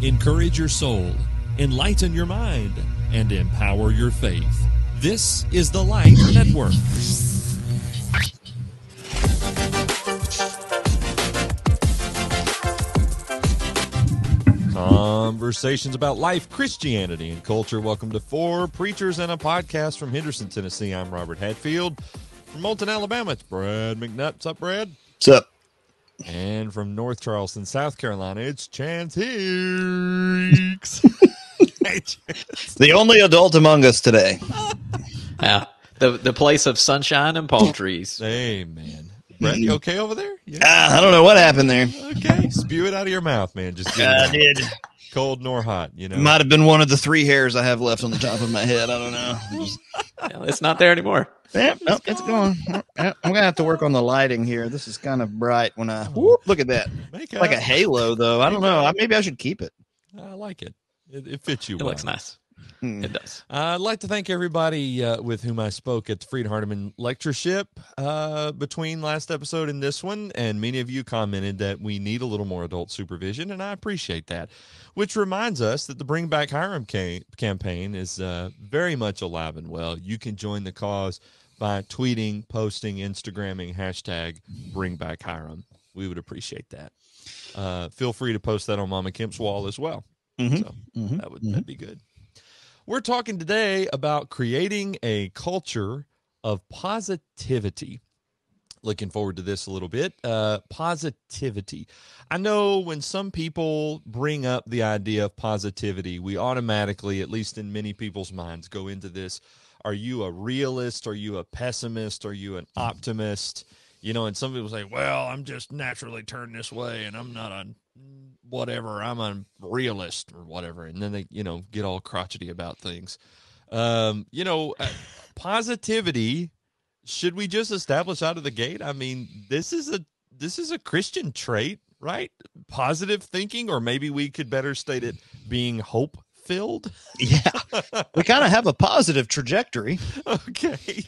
encourage your soul, enlighten your mind, and empower your faith. This is the Light Network. Conversations about life, Christianity, and culture. Welcome to Four Preachers and a Podcast from Henderson, Tennessee. I'm Robert Hatfield. From Moulton, Alabama, it's Brad McNutt. What's up, Brad? What's up? And from North Charleston, South Carolina, it's Chance Hicks. Hey, Chance. The only adult among us today. Yeah, the place of sunshine and palm trees. Hey, man. Brad, you okay over there? Yeah. I don't know what happened there. Okay, spew it out of your mouth, man. Just get I did. Cold nor hot, you know. Might have been one of the 3 hairs I have left on the top of my head. I don't know. Yeah, it's not there anymore. Yeah, no, it's gone. I'm gonna have to work on the lighting here. This is kind of bright when I look at that. Like a halo, though. I don't know. Maybe I should keep it. I like it. It fits you It well. looks nice. It does. I'd like to thank everybody with whom I spoke at the Fried Hardeman Lectureship between last episode and this one, and many of you commented that we need a little more adult supervision, and I appreciate that. Which reminds us that the Bring Back Hiram campaign is very much alive and well. You can join the cause by tweeting, posting, Instagramming, hashtag Bring Back Hiram. We would appreciate that. Feel free to post that on Mama Kemp's wall as well. So that'd be good. We're talking today about creating a culture of positivity. Looking forward to this a little bit. Positivity. I know when some people bring up the idea of positivity, we automatically, at least in many people's minds, go into this. Are you a realist? Are you a pessimist? Are you an optimist? You know, and some people say, well, I'm just naturally turned this way and I'm not a whatever. I'm a realist or whatever. And then they, get all crotchety about things. Positivity, should we just establish out of the gate? I mean, this is a Christian trait, right? Positive thinking, or maybe we could better state it being hope-filled. Yeah, we kind of have a positive trajectory. Okay.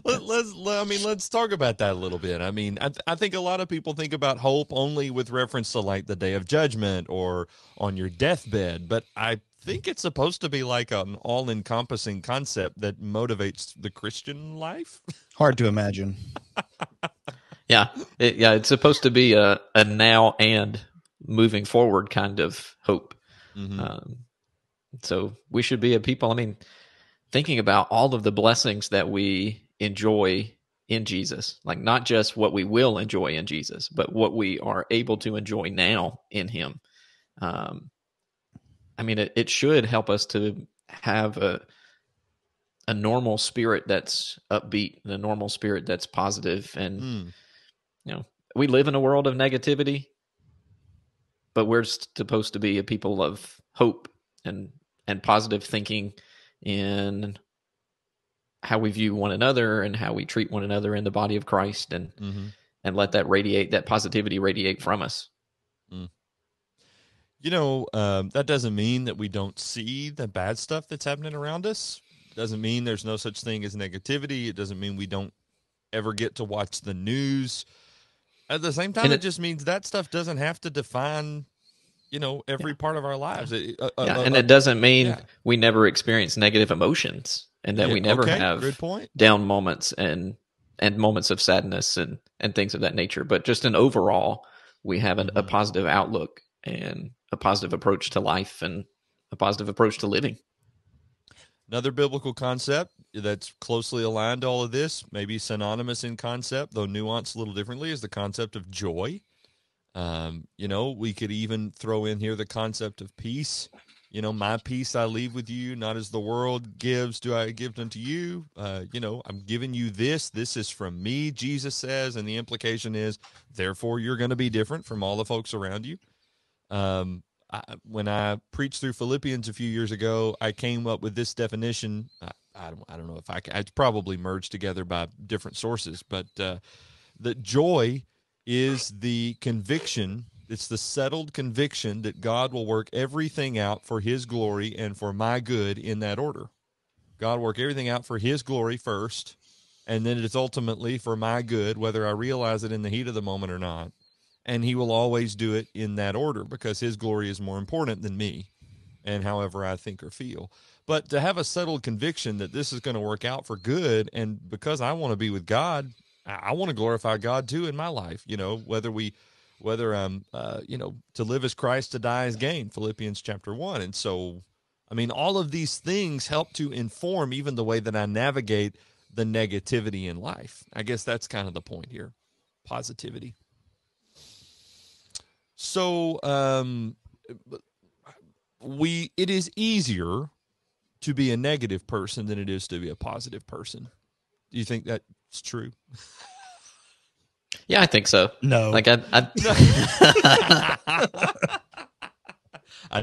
Let's talk about that a little bit. I mean, I think a lot of people think about hope only with reference to like the day of judgment or on your deathbed, but I think it's supposed to be like an all-encompassing concept that motivates the Christian life. Hard to imagine. Yeah, it's supposed to be a now and moving forward kind of hope. Mm-hmm. So we should be a people, thinking about all of the blessings that we enjoy in Jesus, like not just what we will enjoy in Jesus, but what we are able to enjoy now in him. It should help us to have a normal spirit that's upbeat, and a normal spirit that's positive. And, we live in a world of negativity, but we're supposed to be a people of hope and positive thinking in how we view one another and how we treat one another in the body of Christ, and let that positivity radiate from us. That doesn't mean that we don't see the bad stuff that's happening around us. It doesn't mean there's no such thing as negativity. It doesn't mean we don't ever get to watch the news. At the same time, it just means that stuff doesn't have to define, every part of our lives. And it doesn't mean we never experience negative emotions, and that we never have down moments and moments of sadness and things of that nature. But just an overall, we have a positive outlook and a positive approach to life and a positive approach to living. Another biblical concept that's closely aligned to all of this, maybe synonymous in concept, though nuanced a little differently, is the concept of joy. We could even throw in here the concept of peace. My peace I leave with you, not as the world gives, do I give unto you. I'm giving you this. This is from me, Jesus says, and the implication is, therefore, you're going to be different from all the folks around you. When I preached through Philippians a few years ago, I came up with this definition. I don't know if it's probably merged together by different sources, but that joy is the conviction. It's the settled conviction that God will work everything out for his glory and for my good in that order. God will work everything out for his glory first, and then it's ultimately for my good, whether I realize it in the heat of the moment or not. and he will always do it in that order because his glory is more important than me and however I think or feel. But to have a settled conviction that this is going to work out for good, and because I want to be with God, I want to glorify God too in my life. Whether I'm, to live as Christ, to die as gain, Philippians chapter 1. And so, I mean, all of these things help to inform even the way that I navigate the negativity in life. I guess that's kind of the point here. Positivity. So, it is easier to be a negative person than it is to be a positive person. Do you think that's true? Yeah, I think so. No. Like I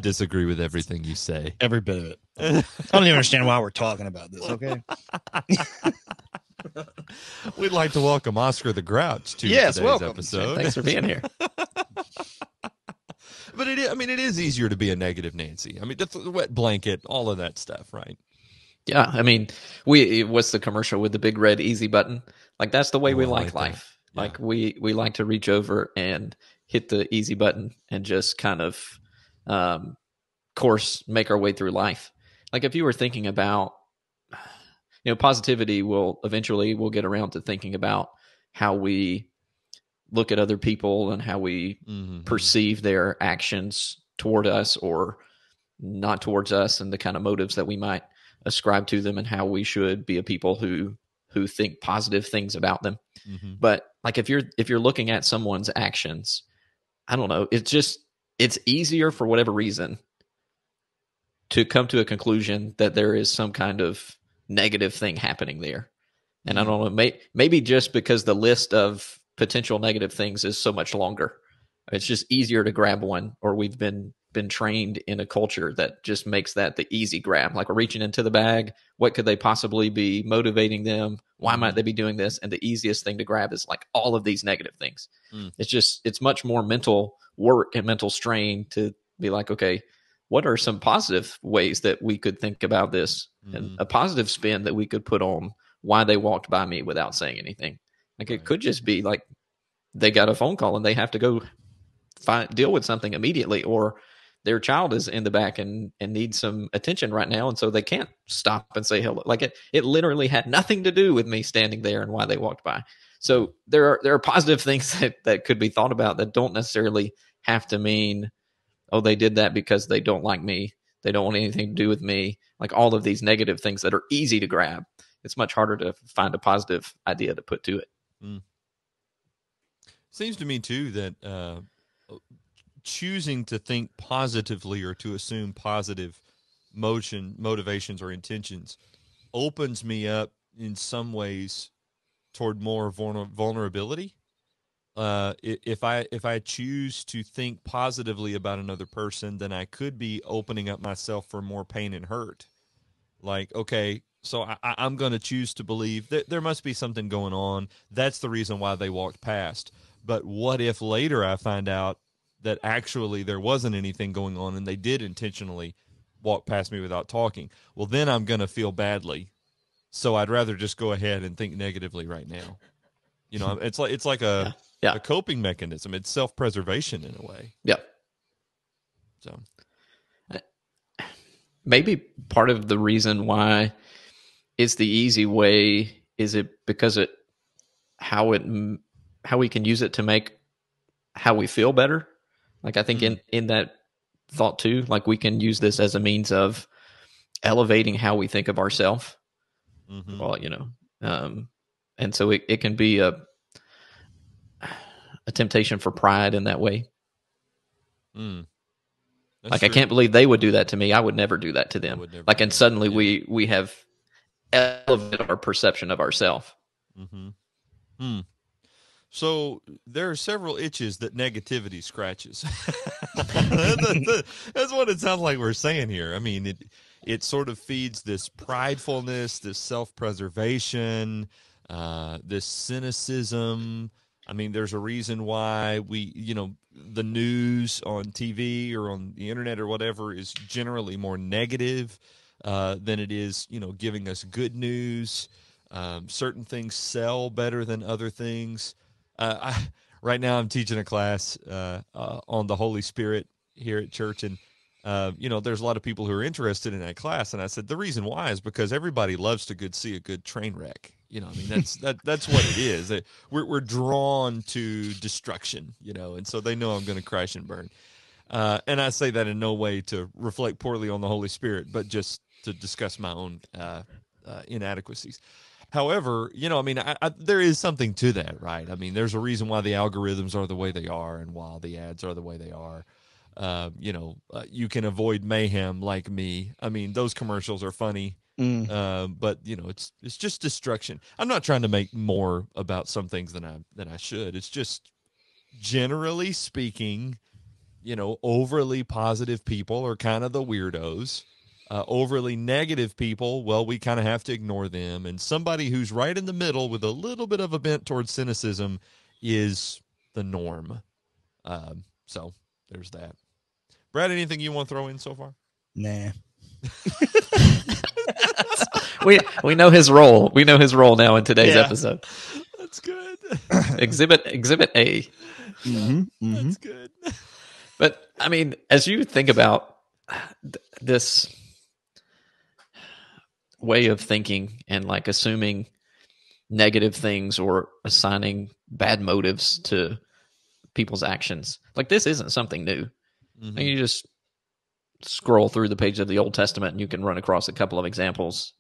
disagree with everything you say. Every bit of it. I don't even understand why we're talking about this, okay? We'd like to welcome Oscar the Grouch to today's episode. Thanks for being here. But it is easier to be a negative Nancy. I mean, the wet blanket, all of that stuff, right? Yeah, I mean, what's the commercial with the big red easy button? Like, that's the way we like life. Yeah. Like, we like to reach over and hit the easy button and just kind of course make our way through life. Like, if you were thinking about, positivity, we'll get around to thinking about how we look at other people and how we perceive their actions toward us or not towards us, and the kind of motives that we might ascribe to them, and how we should be a people who think positive things about them. Mm-hmm. But like, if you're looking at someone's actions, I don't know, it's easier for whatever reason to come to a conclusion that there is some kind of negative thing happening there. And I don't know, maybe just because the list of potential negative things is so much longer, it's just easier to grab one, or we've been trained in a culture that just makes that the easy grab. Like, we're reaching into the bag. What could they possibly be motivating them? Why might they be doing this? And the easiest thing to grab is like all of these negative things. It's much more mental work and mental strain to be like, okay, what are some positive ways that we could think about this, and a positive spin that we could put on why they walked by me without saying anything? Like, it could just be like they got a phone call and they have to go deal with something immediately, or their child is in the back and needs some attention right now, and so they can't stop and say hello. Like, it literally had nothing to do with me standing there and why they walked by. So there are positive things that could be thought about that don't necessarily have to mean, oh, they did that because they don't like me, they don't want anything to do with me. Like, all of these negative things that are easy to grab, it's much harder to find a positive idea to put to it. Seems to me too that choosing to think positively or to assume positive motivations or intentions opens me up in some ways toward more vulnerability. If I choose to think positively about another person, then I could be opening up myself for more pain and hurt. Like, okay, so I'm going to choose to believe that there must be something going on. That's the reason why they walked past. But what if later I find out that actually there wasn't anything going on and they did intentionally walk past me without talking? Well, then I'm going to feel badly. So I'd rather just go ahead and think negatively right now. It's like a coping mechanism. It's self-preservation in a way. Yeah. So maybe part of the reason why it's the easy way is it because how we can use it to make how we feel better. Like, I think in that thought too, like, we can use this as a means of elevating how we think of ourselves. Well, and so it can be a temptation for pride in that way. Like, true. I can't believe they would do that to me. I would never do that to them. Like, and suddenly we have elevated our perception of ourselves. So there are several itches that negativity scratches. That's what it sounds like we're saying here. I mean, it sort of feeds this pridefulness, this self-preservation, this cynicism. I mean, there's a reason why the news on TV or on the internet or whatever is generally more negative than it is, giving us good news. Certain things sell better than other things. right now I'm teaching a class on the Holy Spirit here at church, and there's a lot of people who are interested in that class. And I said the reason why is because everybody loves to see a good train wreck. I mean, that's what it is. We're drawn to destruction, and so they know I'm going to crash and burn. And I say that in no way to reflect poorly on the Holy Spirit, but just to discuss my own inadequacies. However, I mean, there is something to that, right? I mean, there's a reason why the algorithms are the way they are and why the ads are the way they are. You can avoid mayhem like me. I mean, those commercials are funny, but it's just destruction. I'm not trying to make more about some things than I should. It's just generally speaking, overly positive people are kind of the weirdos. Overly negative people, well, we kind of have to ignore them. And somebody who's right in the middle with a little bit of a bent towards cynicism is the norm. So there's that. Brad, anything you want to throw in so far? Nah. we know his role. We know his role now in today's episode. That's good. Exhibit A. That's good. But I mean, as you think about this way of thinking and like assuming negative things or assigning bad motives to people's actions, like this isn't something new. Mm-hmm. You just scroll through the page of the Old Testament and you can run across a couple of examples.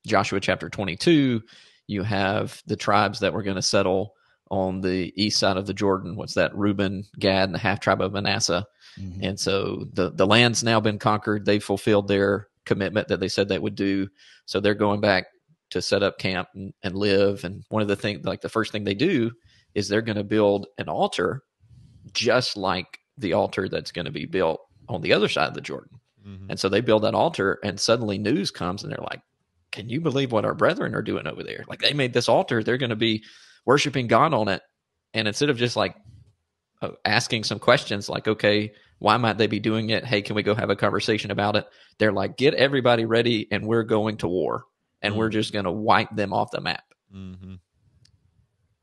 Joshua chapter 22, you have the tribes that were going to settle on the east side of the Jordan. What's that? Reuben, Gad, and the half tribe of Manasseh. Mm-hmm. And so the land's now been conquered. They fulfilled their commitment that they said they would do. So they're going back to set up camp and live. And one of the things, like the first thing they do is they're going to build an altar just like the altar that's going to be built on the other side of the Jordan. Mm-hmm. And so they build that altar and suddenly news comes and they're like, can you believe what our brethren are doing over there? Like they made this altar. They're going to be worshiping God on it. And instead of just like asking some questions like, okay, why might they be doing it? Hey, can we go have a conversation about it? They're like, get everybody ready and we're going to war and we're just going to wipe them off the map. Mm-hmm.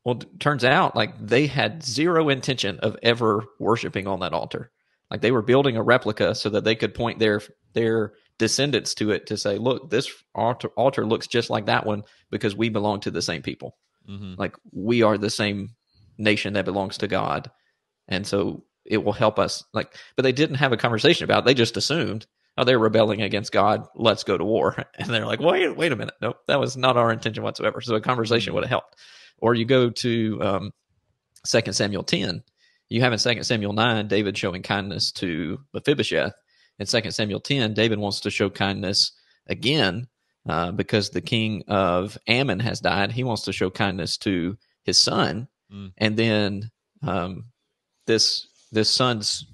Well, it turns out like they had zero intention of ever worshiping on that altar. Like they were building a replica so that they could point their descendants to it to say, look, this altar looks just like that one because we belong to the same people. Mm-hmm. Like we are the same nation that belongs to God. And so it will help us. Like, but they didn't have a conversation about it. They just assumed, oh, they're rebelling against God. Let's go to war. And they're like, wait a minute. Nope, that was not our intention whatsoever. So a conversation would have helped. Or you go to 2 Samuel 10. You have in 2 Samuel 9, David showing kindness to Mephibosheth. In 2 Samuel 10, David wants to show kindness again because the king of Ammon has died. He wants to show kindness to his son. And then this son's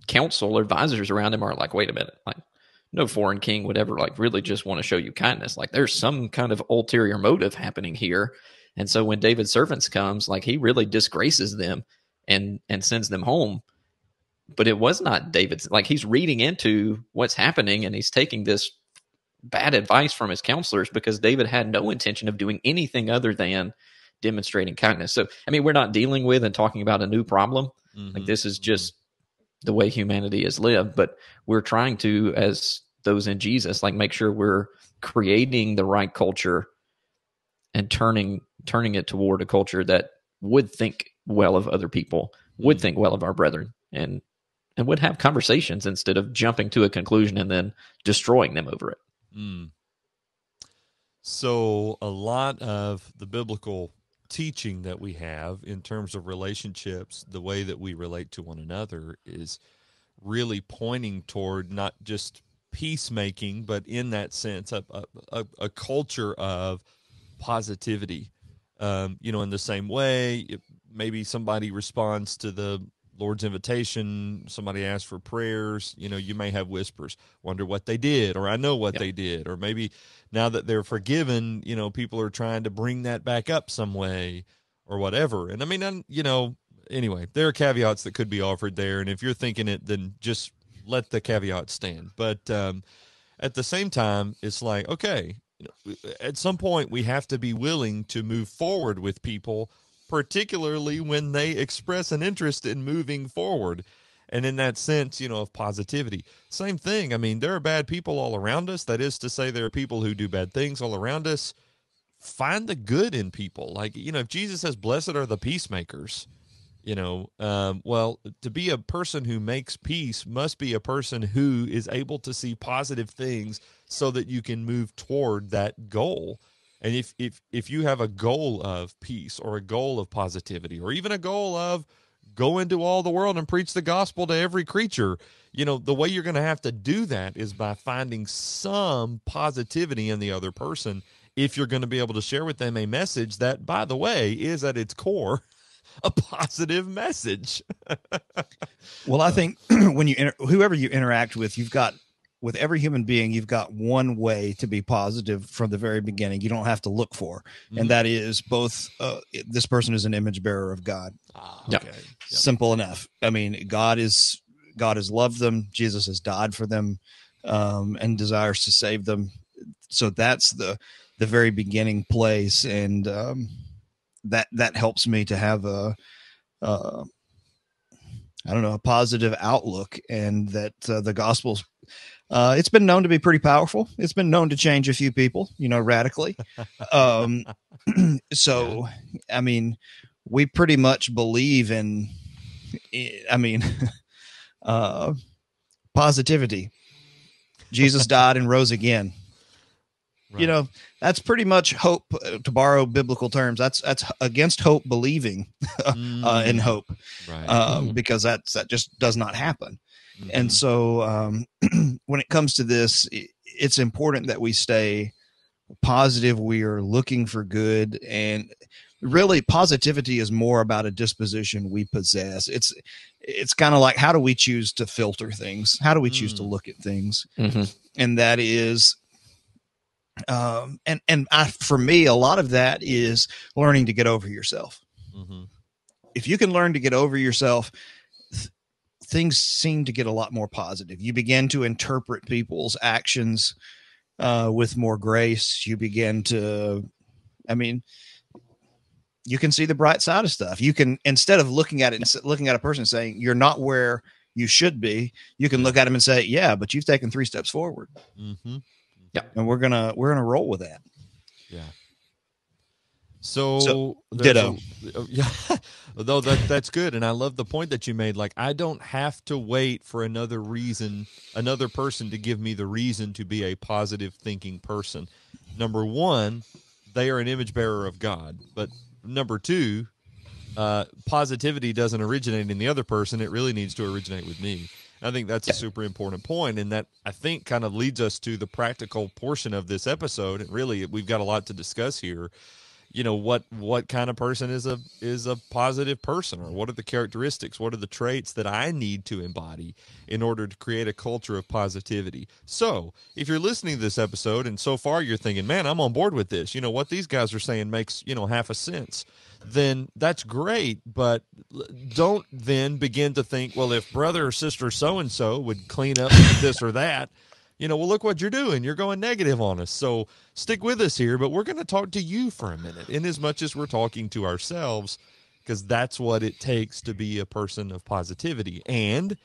counsel or advisors around him are like, wait a minute, like no foreign king would ever like really just want to show you kindness. Like there's some kind of ulterior motive happening here. And so when David's servants comes, like he really disgraces them and sends them home. But it was not David's, like he's reading into what's happening and he's taking this bad advice from his counselors because David had no intention of doing anything other than demonstrating kindness. So, I mean, we're not dealing with and talking about a new problem. Mm-hmm. Like this is just the way humanity has lived, but we're trying to, as those in Jesus, like make sure we're creating the right culture and turning it toward a culture that would think well of other people, would think well of our brethren, and would have conversations instead of jumping to a conclusion and then destroying them over it. Mm. So a lot of the biblical teaching that we have in terms of relationships, the way that we relate to one another is really pointing toward not just peacemaking, but in that sense, a culture of positivity. In the same way, maybe somebody responds to the Lord's invitation, somebody asks for prayers, you may have whispers, wonder what they did, or I know what they did, or maybe now that they're forgiven, people are trying to bring that back up some way or whatever. And I mean, anyway, there are caveats that could be offered there. And if you're thinking it, then just let the caveat stand. But at the same time, it's like, okay, at some point we have to be willing to move forward with people particularly when they express an interest in moving forward. And in that sense, of positivity. Same thing. I mean, there are bad people all around us. That is to say, there are people who do bad things all around us. Find the good in people. Like, if Jesus says, blessed are the peacemakers, well, to be a person who makes peace must be a person who is able to see positive things so that you can move toward that goal. And if you have a goal of peace or a goal of positivity or even a goal of go into all the world and preach the gospel to every creature, the way you're going to have to do that is by finding some positivity in the other person if you're going to be able to share with them a message that, by the way, is at its core a positive message. Well, I think when whoever you interact with, with every human being, you've got one way to be positive from the very beginning. You don't have to look for, mm-hmm. and that is both. This person is an image bearer of God. Okay. Yep. Simple enough. I mean, God has loved them. Jesus has died for them, and desires to save them. So that's the very beginning place, and that helps me to have a positive outlook, and that the gospel's. It's been known to be pretty powerful. It's been known to change a few people, radically. So, I mean, we pretty much believe in, positivity. Jesus died and rose again. Right. That's pretty much hope, to borrow biblical terms. That's against hope believing in hope, right. Because that just does not happen. Mm-hmm. And so when it comes to this, it's important that we stay positive. We are looking for good, and really positivity is more about a disposition we possess. It's kind of like, how do we choose to filter things? How do we choose to look at things? Mm-hmm. And that is, for me, a lot of that is learning to get over yourself. Mm-hmm. If you can learn to get over yourself, things seem to get a lot more positive. You begin to interpret people's actions with more grace. You begin to, you can see the bright side of stuff. You can, instead of looking at a person saying you're not where you should be, you can look at them and say, yeah, but you've taken 3 steps forward. Mm-hmm. Yeah. And we're going to roll with that. Yeah. So ditto. Yeah, though that's good, and I love the point that you made. Like, I don't have to wait for another person to give me the reason to be a positive thinking person. Number one, they are an image bearer of God, but number two, positivity doesn't originate in the other person; it really needs to originate with me. And I think that's a super important point, and that I think kind of leads us to the practical portion of this episode. And really, we've got a lot to discuss here. What kind of person is a positive person, or what are the characteristics, what are the traits that I need to embody in order to create a culture of positivity? So if you're listening to this episode and so far you're thinking, man, I'm on board with this, what these guys are saying makes, half a sense, then that's great. But don't then begin to think, well, if brother or sister so-and-so would clean up this or that, well, look what you're doing. You're going negative on us. So stick with us here, but we're going to talk to you for a minute, in as much as we're talking to ourselves, because that's what it takes to be a person of positivity. And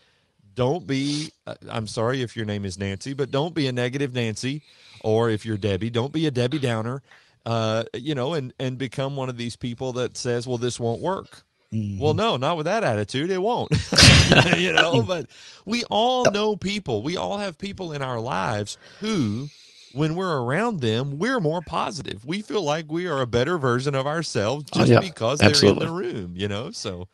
don't be, I'm sorry if your name is Nancy, but don't be a negative Nancy, or if you're Debbie, don't be a Debbie Downer, and become one of these people that says, well, this won't work. Mm-hmm. Well, no, not with that attitude. It won't, but we all know people. We all have people in our lives who, when we're around them, we're more positive. We feel like we are a better version of ourselves just because Absolutely. They're in the room, so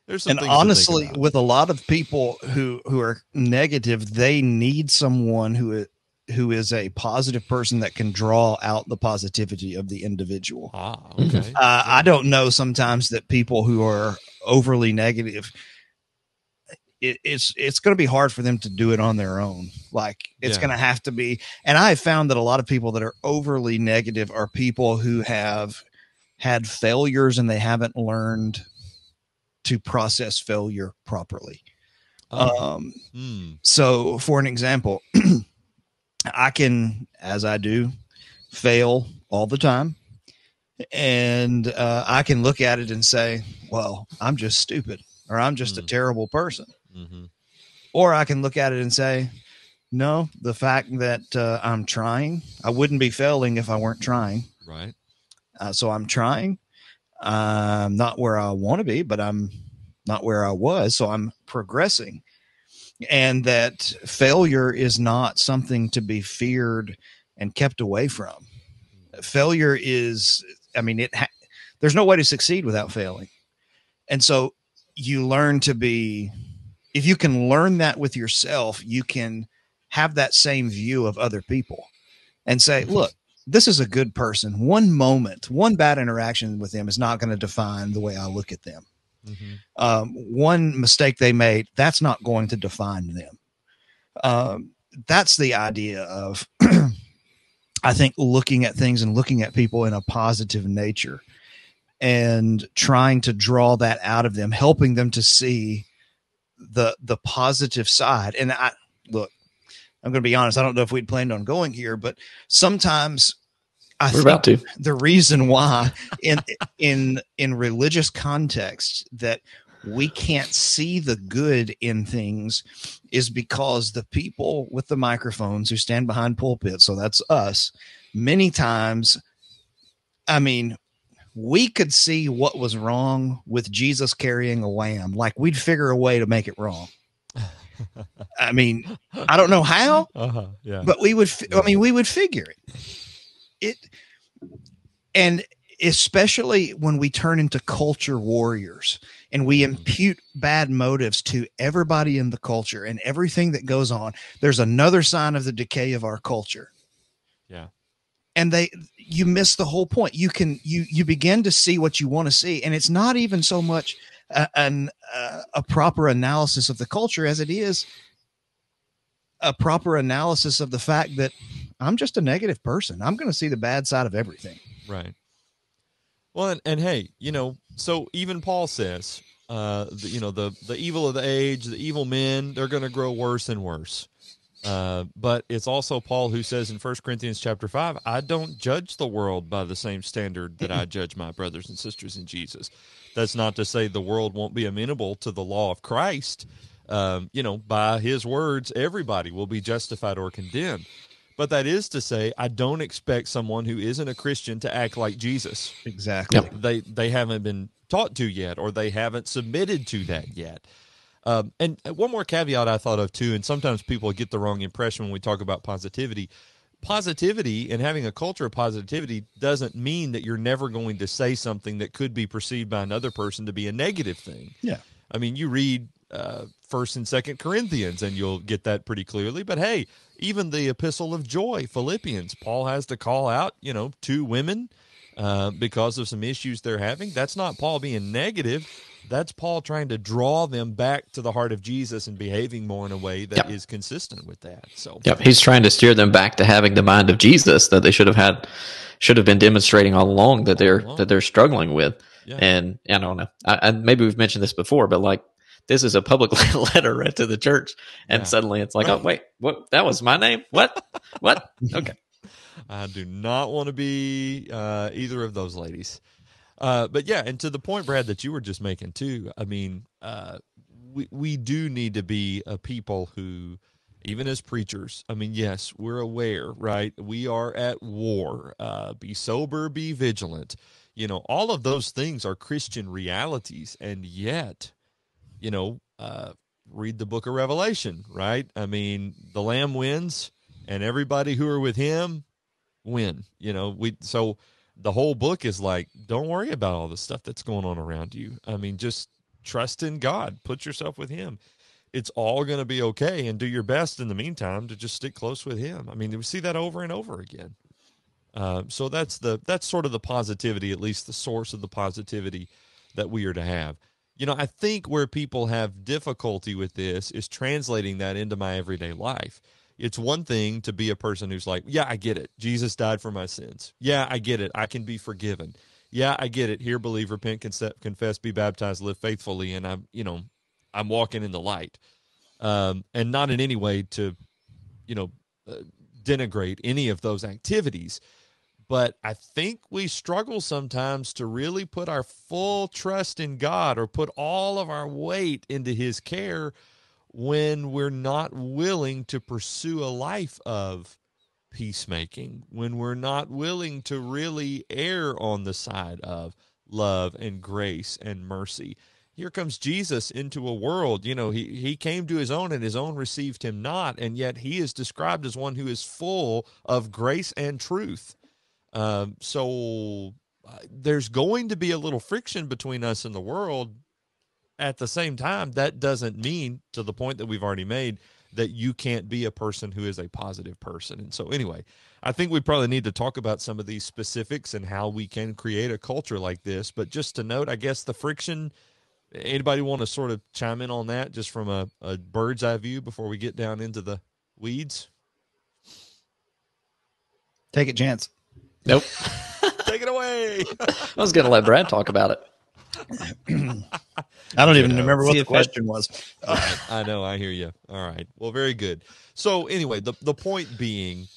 there's some things honestly, with a lot of people who are negative, they need someone who is a positive person that can draw out the positivity of the individual. Okay. I don't know sometimes that people who are overly negative, it's going to be hard for them to do it on their own. Like, it's going to have to be. And I have found that a lot of people that are overly negative are people who have had failures and they haven't learned to process failure properly. So for an example, I can, as I do, fail all the time. And I can look at it and say, well, I'm just stupid, or I'm just a terrible person. Mm-hmm. Or I can look at it and say, no, the fact that I'm trying, I wouldn't be failing if I weren't trying. Right. So I'm trying. I'm not where I want to be, but I'm not where I was. So I'm progressing. And that failure is not something to be feared and kept away from. Failure is, I mean, there's no way to succeed without failing. And so you learn to be, if you can learn that with yourself, you can have that same view of other people and say, look, this is a good person. One moment, one bad interaction with them is not going to define the way I look at them. One mistake they made, that's not going to define them. That's the idea of, I think, looking at things and looking at people in a positive nature and trying to draw that out of them, helping them to see the positive side. And look, I'm going to be honest, I don't know if we'd planned on going here, but sometimes I We're think about to. the reason why in religious context that we can't see the good in things is because the people with the microphones who stand behind pulpits, so that's us, many times, I mean, we could see what was wrong with Jesus carrying a lamb. Like, we'd figure a way to make it wrong. I mean, I don't know how, but we would, we would figure it. And especially when we turn into culture warriors and we impute bad motives to everybody in the culture and everything that goes on, there's another sign of the decay of our culture. Yeah. And you miss the whole point. You begin to see what you want to see. And it's not even so much a proper analysis of the culture as it is a proper analysis of the fact that I'm just a negative person. I'm going to see the bad side of everything. Right. Well, and hey, so even Paul says, the evil of the age, the evil men, they're going to grow worse and worse. But it's also Paul who says in 1 Corinthians chapter 5, I don't judge the world by the same standard that I judge my brothers and sisters in Jesus. That's not to say the world won't be amenable to the law of Christ. By his words, everybody will be justified or condemned. But that is to say, I don't expect someone who isn't a Christian to act like Jesus. Exactly. Yep. They haven't been taught to yet, or they haven't submitted to that yet. And one more caveat I thought of too, and sometimes people get the wrong impression when we talk about positivity. Positivity and having a culture of positivity doesn't mean that you're never going to say something that could be perceived by another person to be a negative thing. Yeah. I mean, you read 1st and 2nd Corinthians and you'll get that pretty clearly. But hey, even the epistle of joy, Philippians, Paul has to call out, 2 women because of some issues they're having. That's not Paul being negative. That's Paul trying to draw them back to the heart of Jesus and behaving more in a way that is consistent with that. So, he's trying to steer them back to having the mind of Jesus that they should have been demonstrating all along that they're struggling with. Yeah. And I don't know. I maybe we've mentioned this before, but like, this is a public letter read to the church, and suddenly it's like, oh wait, what? That was my name? What? Okay. I do not want to be either of those ladies. But yeah, and to the point, Brad, that you were just making too, I mean, we do need to be a people who, even as preachers, I mean, yes, we're aware, right? We are at war. Be sober, be vigilant. All of those things are Christian realities, and yet, read the book of Revelation, right? I mean, the Lamb wins, and everybody who are with him win. So the whole book is like, don't worry about all the stuff that's going on around you. I mean, just trust in God. Put yourself with him. It's all going to be okay, and do your best in the meantime to just stick close with him. I mean, we see that over and over again. So that's sort of the positivity, at least the source of the positivity that we are to have. I think where people have difficulty with this is translating that into my everyday life. It's one thing to be a person who's like, yeah, I get it. Jesus died for my sins. Yeah, I get it. I can be forgiven. Yeah, I get it. Hear, believe, repent, confess, be baptized, live faithfully, and I'm walking in the light. And not in any way to, denigrate any of those activities. But I think we struggle sometimes to really put our full trust in God or put all of our weight into his care when we're not willing to pursue a life of peacemaking, when we're not willing to really err on the side of love and grace and mercy. Here comes Jesus into a world, he came to his own and his own received him not, and yet he is described as one who is full of grace and truth. So there's going to be a little friction between us and the world. At the same time, that doesn't mean, to the point that we've already made, that you can't be a person who is a positive person. And so anyway, I think we probably need to talk about some of these specifics and how we can create a culture like this. But just to note, I guess the friction, anybody want to sort of chime in on that just from a bird's eye view before we get down into the weeds? Take it, Chance. Nope. Take it away. I was going to let Brad talk about it. I don't even remember what the question was. I know. I hear you. All right. Well, very good. So anyway, the point being,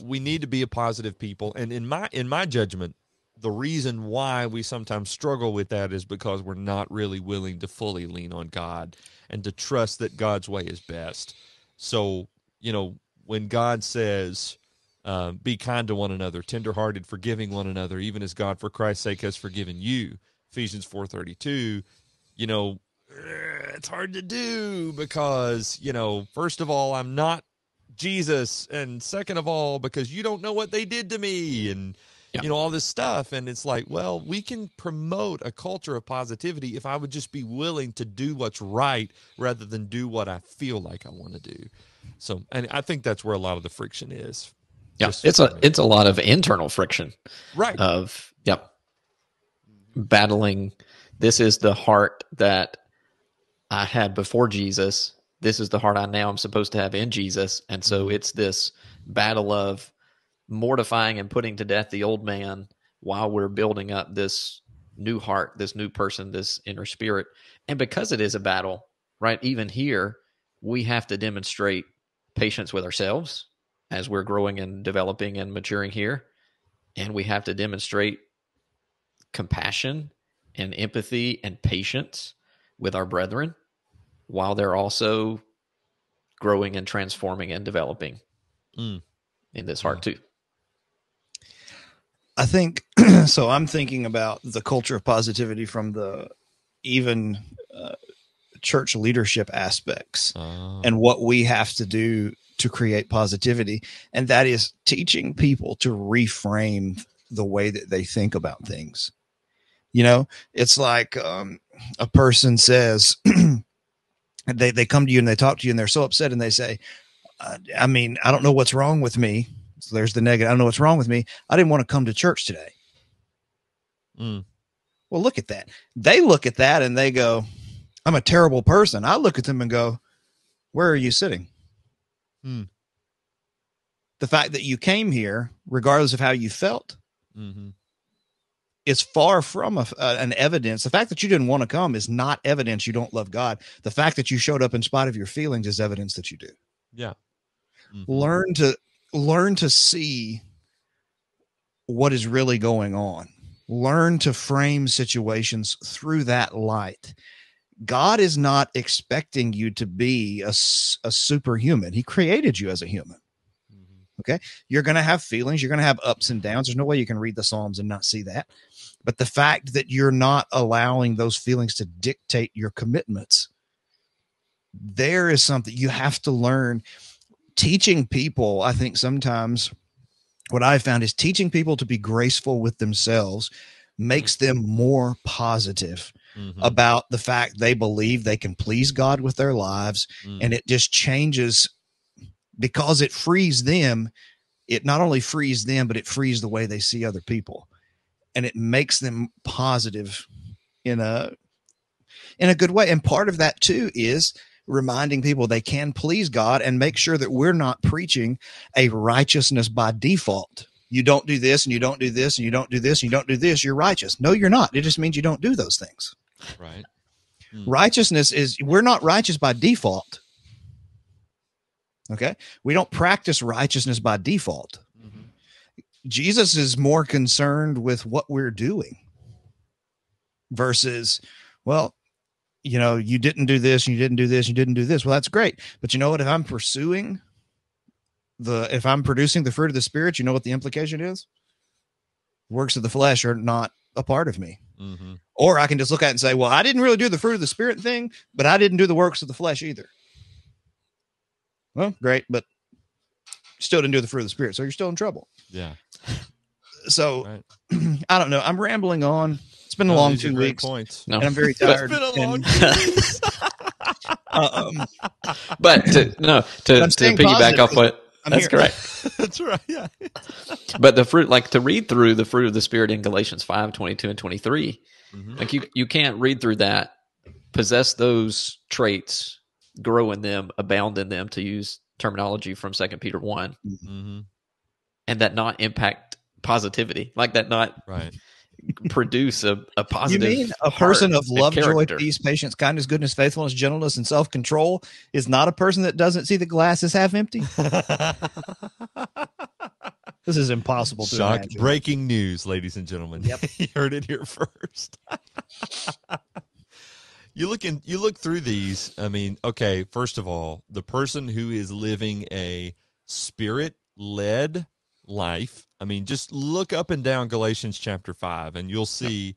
we need to be a positive people. And in my judgment, the reason why we sometimes struggle with that is because we're not really willing to fully lean on God and to trust that God's way is best. So, when God says, be kind to one another, tenderhearted, forgiving one another, even as God for Christ's sake has forgiven you, Ephesians 4:32, it's hard to do because, first of all, I'm not Jesus. And second of all, because you don't know what they did to me and, all this stuff. And it's like, well, we can promote a culture of positivity if I would just be willing to do what's right rather than do what I feel like I want to do. So, and I think that's where a lot of the friction is. Yeah, it's a lot of internal friction. Right. Battling. This is the heart that I had before Jesus. This is the heart I now am supposed to have in Jesus. And so it's this battle of mortifying and putting to death the old man while we're building up this new heart, this new person, this inner spirit. And because it is a battle, right, even here, we have to demonstrate patience with ourselves as we're growing and developing and maturing here. And we have to demonstrate compassion and empathy and patience with our brethren while they're also growing and transforming and developing in this heart too. I think so. I'm thinking about the culture of positivity from the even church leadership aspects and what we have to do to create positivity. And that is teaching people to reframe the way that they think about things. It's like a person says, they come to you and they talk to you and they're so upset and they say, I don't know what's wrong with me. So there's the negative. I don't know what's wrong with me. I didn't want to come to church today. Well, look at that. They look at that and they go, I'm a terrible person. I look at them and go, where are you sitting? The fact that you came here, regardless of how you felt, is far from an evidence. The fact that you didn't want to come is not evidence you don't love God. The fact that you showed up in spite of your feelings is evidence that you do. Yeah. Learn to see what is really going on. Learn to frame situations through that light. God is not expecting you to be a superhuman. He created you as a human. Okay. You're going to have feelings. You're going to have ups and downs. There's no way you can read the Psalms and not see that. But the fact that you're not allowing those feelings to dictate your commitments, there is something you have to learn. Teaching people, I think sometimes what I found is teaching people to be graceful with themselves makes them more positive about the fact they believe they can please God with their lives. And it just changes because it frees them. It not only frees them, but it frees the way they see other people. And it makes them positive in a good way. And part of that too is reminding people they can please God and make sure that we're not preaching a righteousness by default. You don't do this and you don't do this and you don't do this and you don't do this. You're righteous. No, you're not. It just means you don't do those things. Right. Righteousness is we're not righteous by default. Okay. We don't practice righteousness by default. Jesus is more concerned with what we're doing versus, well, you didn't do this, you didn't do this, you didn't do this. Well, that's great. But you know what? If I'm producing the fruit of the Spirit, you know what the implication is? Works of the flesh are not a part of me. Mm-hmm. Or I can just look at it and say, well, I didn't really do the fruit of the Spirit thing, but I didn't do the works of the flesh either. Well, great, but still didn't do the fruit of the Spirit, so you're still in trouble. Yeah. So Right. I don't know. I'm rambling on. It's been a long 2 weeks. Points. No. And I'm very tired. It's been a long But to piggyback off what that's correct. That's right. Yeah. But the fruit, like to read through the fruit of the Spirit in Galatians 5:22 and 23, like you can't read through that, possess those traits, grow in them, abound in them, to use terminology from 2 Peter 1, and that not impact positivity, like that not produce a positive. You mean a person of love, joy, peace, patience, kindness, goodness, faithfulness, gentleness, and self-control is not a person that doesn't see the glass as half empty? This is impossible to imagine. Breaking news, ladies and gentlemen. Yep. You heard it here first. You look through these. I mean, okay, first of all, the person who is living a Spirit-led life, I mean, just look up and down Galatians chapter 5 and you'll see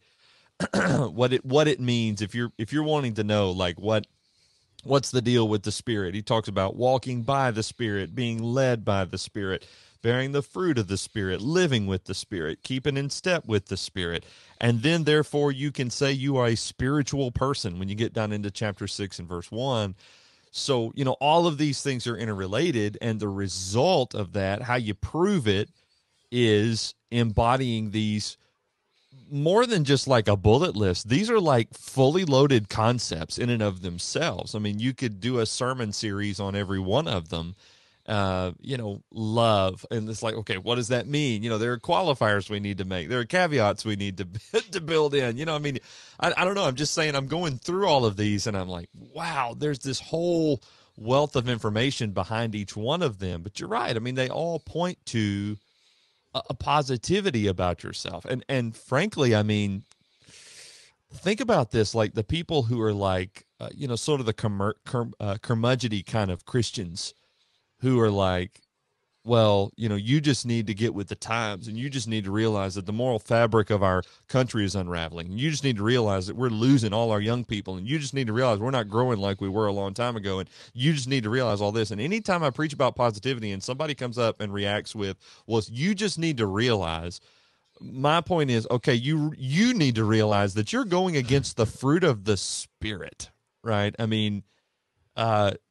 what it means if you're wanting to know, like, what's the deal with the Spirit. He talks about walking by the Spirit, being led by the Spirit, bearing the fruit of the Spirit, living with the Spirit, keeping in step with the Spirit. And then, therefore, you can say you are a spiritual person when you get down into chapter 6 and verse 1. So, all of these things are interrelated, and the result of that, how you prove it, is embodying these more than just like a bullet list. These are like fully loaded concepts in and of themselves. I mean, you could do a sermon series on every one of them. Love, and it's like, okay, what does that mean? There are qualifiers we need to make. There are caveats we need to build in. I mean, I don't know. I'm just saying, I'm going through all of these, and I'm like, wow, there's this whole wealth of information behind each one of them. But you're right. I mean, they all point to a positivity about yourself, and frankly, I mean, think about this: like the people who are like, sort of the curmudgeony kind of Christians, who are like, well, you just need to get with the times, and you just need to realize that the moral fabric of our country is unraveling. And you just need to realize that we're losing all our young people, and you just need to realize we're not growing like we were a long time ago, and you just need to realize all this. And anytime I preach about positivity and somebody comes up and reacts with, well, you just need to realize, my point is, okay, you need to realize that you're going against the fruit of the Spirit, right? I mean,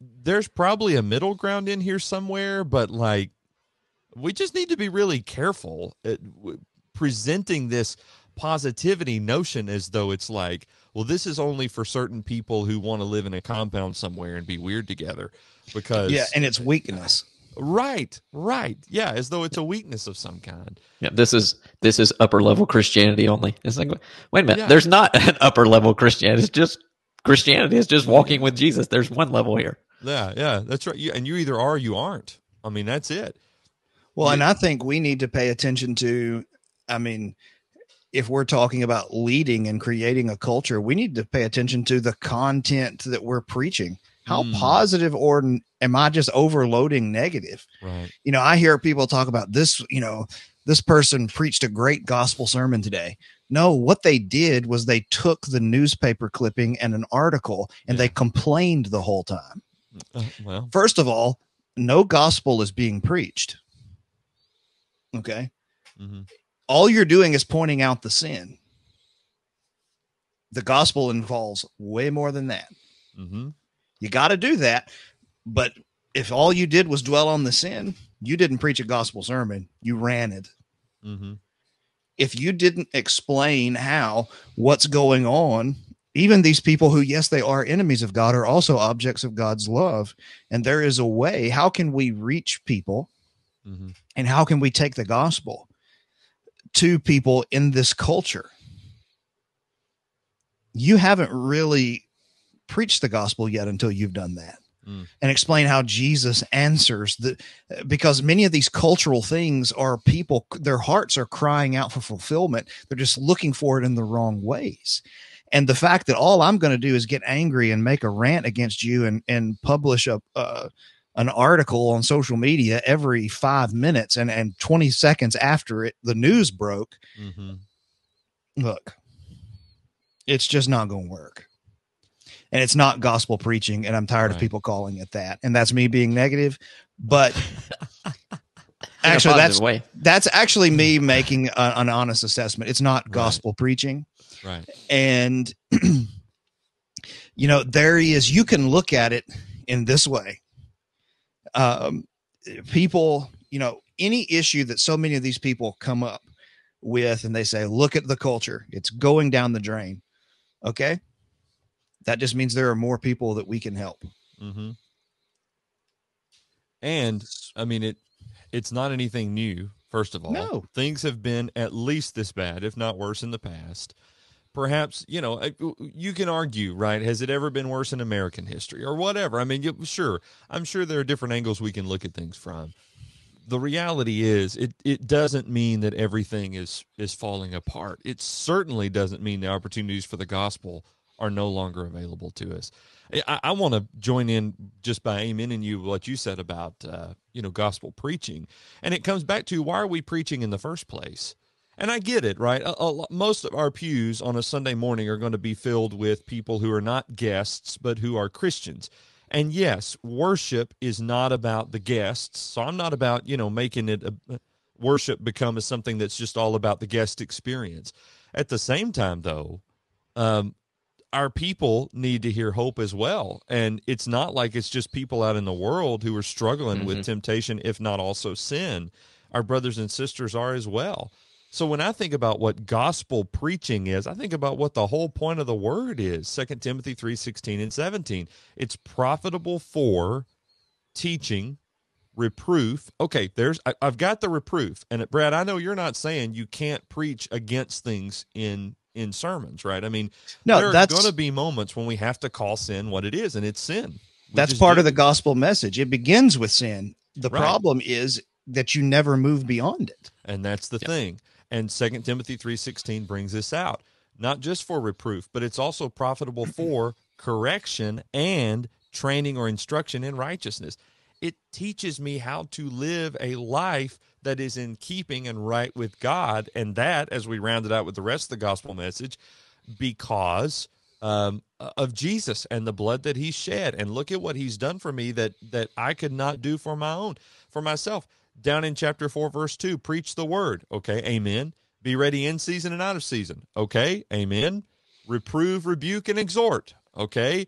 there's probably a middle ground in here somewhere, but like, we just need to be really careful at presenting this positivity notion as though it's like, well, this is only for certain people who want to live in a compound somewhere and be weird together, because and it's weakness. Right. Yeah, as though it's a weakness of some kind. Yeah, this is upper level Christianity only. It's like, wait a minute, there's not an upper level Christianity. It's just Christianity is just walking with Jesus. There's one level here. Yeah, that's right. And you either are or you aren't. I mean, that's it. Well, and I think we need to pay attention to, I mean, if we're talking about leading and creating a culture, we need to pay attention to the content that we're preaching. How positive, or am I just overloading negative? Right. I hear people talk about this, this person preached a great gospel sermon today. No, what they did was they took the newspaper clipping and an article and they complained the whole time. Well, first of all, no gospel is being preached. Okay. All you're doing is pointing out the sin. The gospel involves way more than that. You got to do that. But if all you did was dwell on the sin, you didn't preach a gospel sermon. You ran it. If you didn't explain how what's going on, even these people who, yes, they are enemies of God, are also objects of God's love. And there is a way. How can we reach people? And how can we take the gospel to people in this culture? You haven't really preached the gospel yet until you've done that. and explain how Jesus answers because many of these cultural things are people, their hearts are crying out for fulfillment. They're just looking for it in the wrong ways. And the fact that all I'm going to do is get angry and make a rant against you and publish an article on social media every 5 minutes and 20 seconds after the news broke. Look, it's just not going to work. And it's not gospel preaching, and I'm tired of people calling it that. And that's me being negative. But actually, that's actually me making an honest assessment. It's not gospel preaching. Right. And, there he is. You can look at it in this way. People, any issue that so many of these people come up with, and they say, look at the culture. It's going down the drain. Okay. That just means there are more people that we can help. And I mean, it's not anything new. First of all, no. Things have been at least this bad, if not worse, in the past. Perhaps, you can argue, right? Has it ever been worse in American history or whatever? I mean, sure. I'm sure there are different angles we can look at things from. The reality is it doesn't mean that everything is falling apart. It certainly doesn't mean the opportunities for the gospel are no longer available to us. I want to join in just by amening you what you said about, gospel preaching. And it comes back to, why are we preaching in the first place? And I get it, right? Most of our pews on a Sunday morning are going to be filled with people who are not guests, but who are Christians. And yes, worship is not about the guests. So I'm not about, making it worship become as something that's just all about the guest experience. At the same time, though, our people need to hear hope as well. And it's not like it's just people out in the world who are struggling with temptation, if not also sin. Our brothers and sisters are as well. So when I think about what gospel preaching is, I think about what the whole point of the word is. 2 Timothy 3:16 and 17. It's profitable for teaching, reproof. Okay, I've got the reproof. And Brad, I know you're not saying you can't preach against things in sermons, right? I mean, there are going to be moments when we have to call sin what it is, and it's sin. That's part of the gospel message. It begins with sin. The problem is that you never move beyond it. And that's the thing. And 2 Timothy 3:16 brings this out. Not just for reproof, but it's also profitable for correction and training or instruction in righteousness. It teaches me how to live a life that is in keeping and right with God. And that, as we round it out with the rest of the gospel message, because of Jesus and the blood that he shed. And look at what he's done for me that I could not do for myself. Down in chapter 4, verse 2, preach the word. Okay, amen. Be ready in season and out of season. Okay, amen. Reprove, rebuke, and exhort. Okay,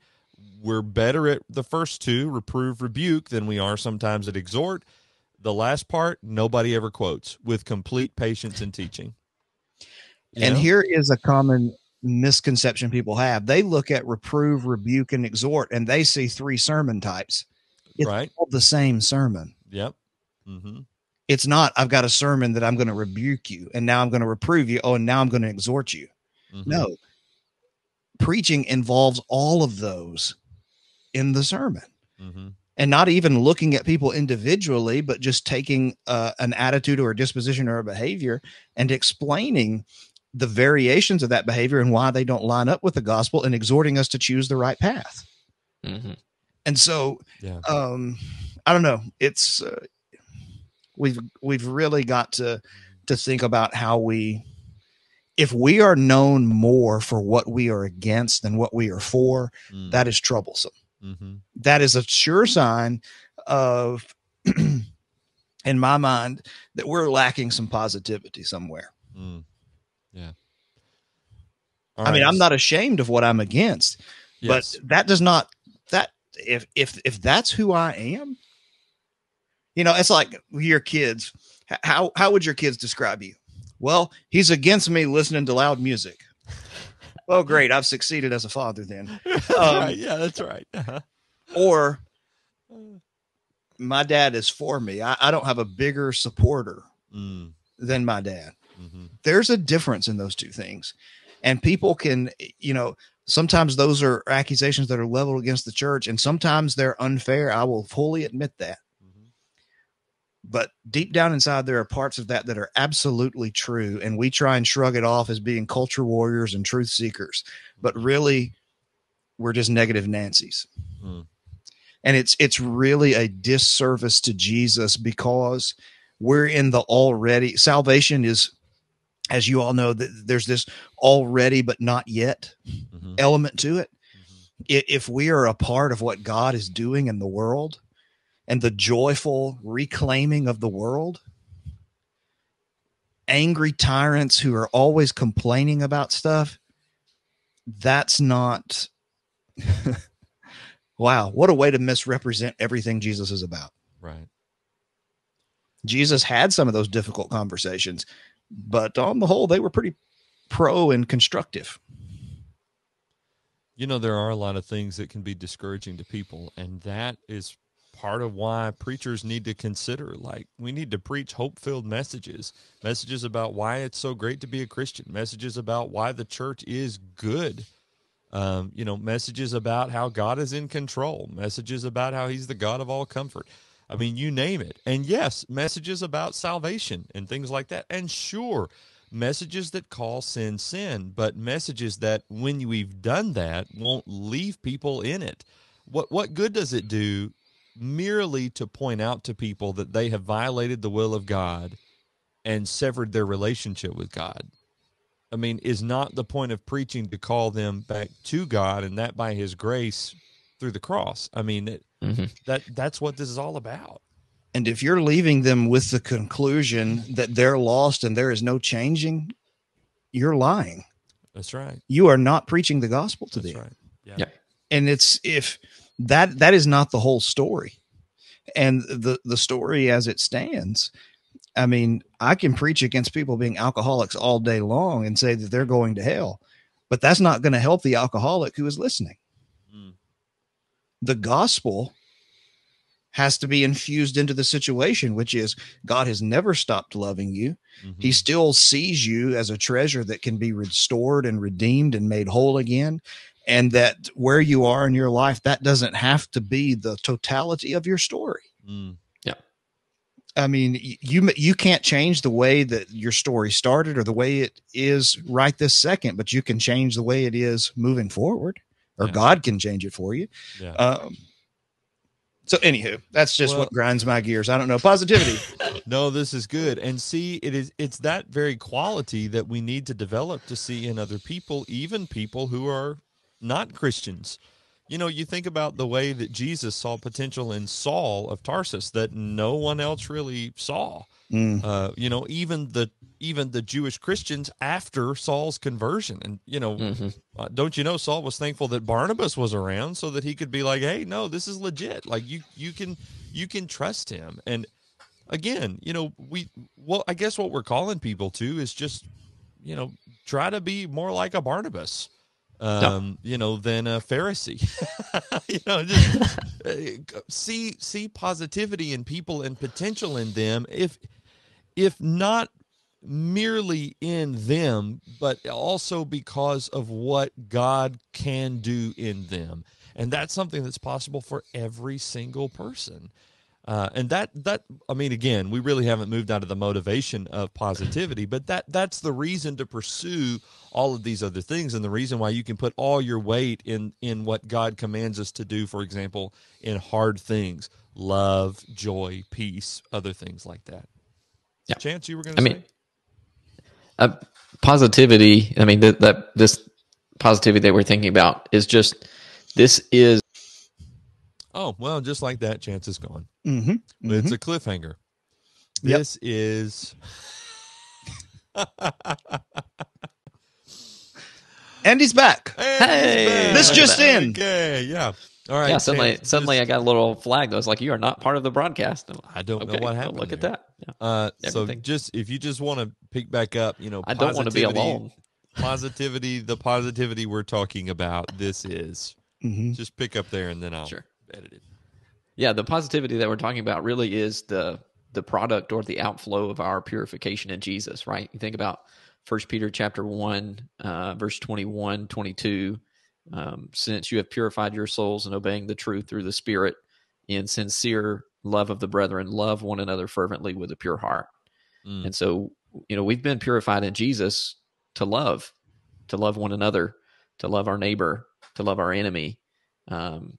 we're better at the first two, reprove, rebuke, than we are sometimes at exhort. The last part, nobody ever quotes, with complete patience and teaching. And here is a common misconception people have. They look at reprove, rebuke, and exhort, and they see 3 sermon types. It's all the same sermon. Yep. It's not, I've got a sermon that I'm going to rebuke you, and now I'm going to reprove you. Oh, and now I'm going to exhort you. No. Preaching involves all of those in the sermon. And not even looking at people individually, but just taking an attitude or a disposition or a behavior and explaining the variations of that behavior and why they don't line up with the gospel, and exhorting us to choose the right path. And so, I don't know. It's we've really got to think about how if we are known more for what we are against than what we are for, that is troublesome. That is a sure sign of, in my mind, that we're lacking some positivity somewhere. Yeah. I mean, I'm not ashamed of what I'm against, but that does not, that if that's who I am, it's like your kids. How would your kids describe you? Well, he's against me listening to loud music. Well, great. I've succeeded as a father then. Yeah, that's right. Or my dad is for me. I don't have a bigger supporter than my dad. There's a difference in those two things. And people can, Sometimes those are accusations that are leveled against the church, and sometimes they're unfair. I will fully admit that. Mm-hmm. But deep down inside, there are parts of that are absolutely true, and we try and shrug it off as being culture warriors and truth seekers. But really, we're just negative Nancy's. Mm. And it's really a disservice to Jesus, because we're in the already. Salvation is, as you all know, there's this already but not yet element to it. If we are a part of what God is doing in the world and the joyful reclaiming of the world, angry tyrants who are always complaining about stuff, that's not wow, what a way to misrepresent everything Jesus is about. Right. Jesus had some of those difficult conversations, but on the whole, they were pretty pro and constructive. You know, there are a lot of things that can be discouraging to people, and that is part of why preachers need to consider, like, we need to preach hope-filled messages about why it's so great to be a Christian, messages about why the church is good, messages about how God is in control, messages about how he's the God of all comfort. I mean, you name it. And yes, messages about salvation and things like that. And sure, messages that call sin, sin, but messages that when we've done that won't leave people in it. What good does it do merely to point out to people that they have violated the will of God and severed their relationship with God? I mean, is not the point of preaching to call them back to God, and that by his grace through the cross? I mean, that's what this is all about. And if you're leaving them with the conclusion that they're lost and there is no changing, you're lying. That's right. You are not preaching the gospel to them. That's right. Yeah. And it's, if that is not the whole story. And the story as it stands, I mean, I can preach against people being alcoholics all day long and say that they're going to hell, but that's not going to help the alcoholic who is listening. The gospel has to be infused into the situation, which is God has never stopped loving you. He still sees you as a treasure that can be restored and redeemed and made whole again. And that where you are in your life, that doesn't have to be the totality of your story. Yeah. I mean, you can't change the way that your story started or the way it is right this second, but you can change the way it is moving forward, or God can change it for you. Yeah. So anywho, that's just what grinds my gears. I don't know. Positivity. No, this is good. And see, it's that very quality that we need to develop to see in other people, even people who are not Christians. You know, you think about the way that Jesus saw potential in Saul of Tarsus that no one else really saw. Even the Jewish Christians after Saul's conversion. And, don't you know, Saul was thankful that Barnabas was around so that he could be like, hey, no, this is legit. Like you can trust him. And again, I guess what we're calling people to is just, try to be more like a Barnabas. Than a Pharisee. Just see positivity in people and potential in them, if not merely in them, but also because of what God can do in them. And that's something that's possible for every single person. And that I mean, again, we really haven't moved out of the motivation of positivity, but that's the reason to pursue all of these other things, and the reason why you can put all your weight in what God commands us to do, for example, in hard things, love, joy, peace, other things like that. Yeah. Chance, you were going to say? Positivity, I mean, this positivity that we're thinking about is just, this is... Oh, well, just like that, Chance is gone. Mm-hmm. It's a cliffhanger. This is... And he's back. Hey, this just in. Okay, yeah. All right. Yeah, suddenly I got a little flag that was like, you are not part of the broadcast. I don't know what happened. Well, look there. at that. Yeah. So if you just want to pick back up, I don't want to be alone. The positivity we're talking about, this is. Just pick up there and then I'll edit it. Yeah, the positivity that we're talking about really is the product or the outflow of our purification in Jesus, right? You think about 1 Peter chapter 1, verse 21, 22, since you have purified your souls in obeying the truth through the Spirit in sincere love of the brethren, love one another fervently with a pure heart. And so, we've been purified in Jesus to love one another, to love our neighbor, to love our enemy. And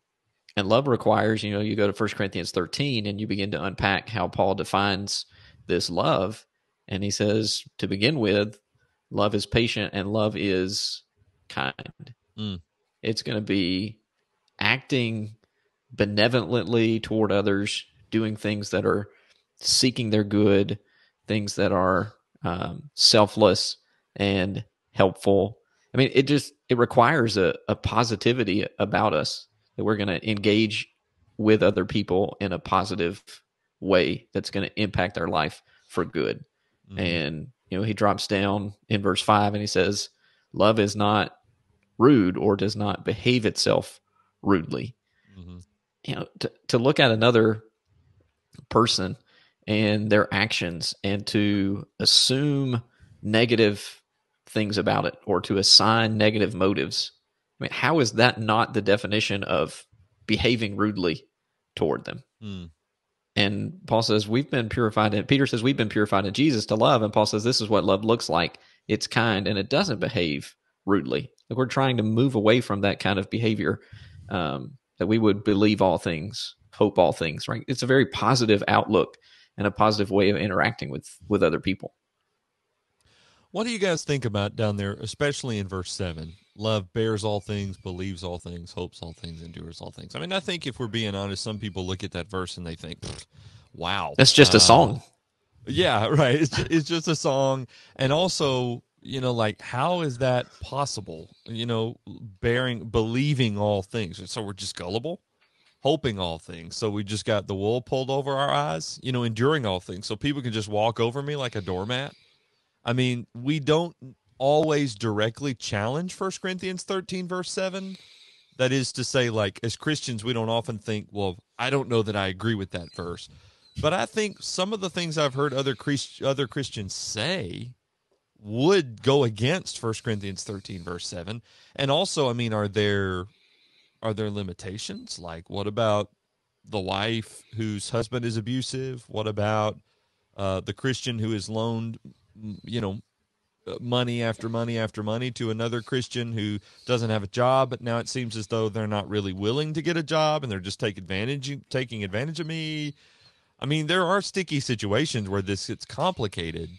love requires, you go to 1 Corinthians 13 and you begin to unpack how Paul defines this love. And he says, to begin with, love is patient and love is kind. It's going to be acting benevolently toward others, doing things that are seeking their good, things that are selfless and helpful. I mean, it requires a positivity about us, that we're going to engage with other people in a positive way that's going to impact our life for good. And, he drops down in verse 5 and he says, love is not rude or does not behave itself rudely. To look at another person and their actions and to assume negative things about it or to assign negative motives. I mean, how is that not the definition of behaving rudely toward them? And Paul says, Peter says, we've been purified in Jesus to love. And Paul says, this is what love looks like. It's kind and it doesn't behave rudely. Like, we're trying to move away from that kind of behavior, that we would believe all things, hope all things, right? It's a very positive outlook and a positive way of interacting with other people. What do you guys think about down there, especially in verse 7? Love bears all things, believes all things, hopes all things, endures all things. I mean, I think if we're being honest, some people look at that verse and they think, wow. That's just a song. Yeah, right. It's just a song. And also, like, how is that possible? Believing all things. So we're just gullible? Hoping all things. So we just got the wool pulled over our eyes, enduring all things. So people can just walk over me like a doormat. I mean, we don't always directly challenge 1 Corinthians 13, verse 7. That is to say, like, as Christians, we don't often think, well, I don't know that I agree with that verse. But I think some of the things I've heard other Christians say would go against 1 Corinthians 13, verse 7. And also, I mean, are there limitations? Like, what about the wife whose husband is abusive? What about the Christian who is loaned, money after money after money to another Christian who doesn't have a job, but now it seems as though they're not really willing to get a job and they're just taking advantage of me? I mean, there are sticky situations where this gets complicated.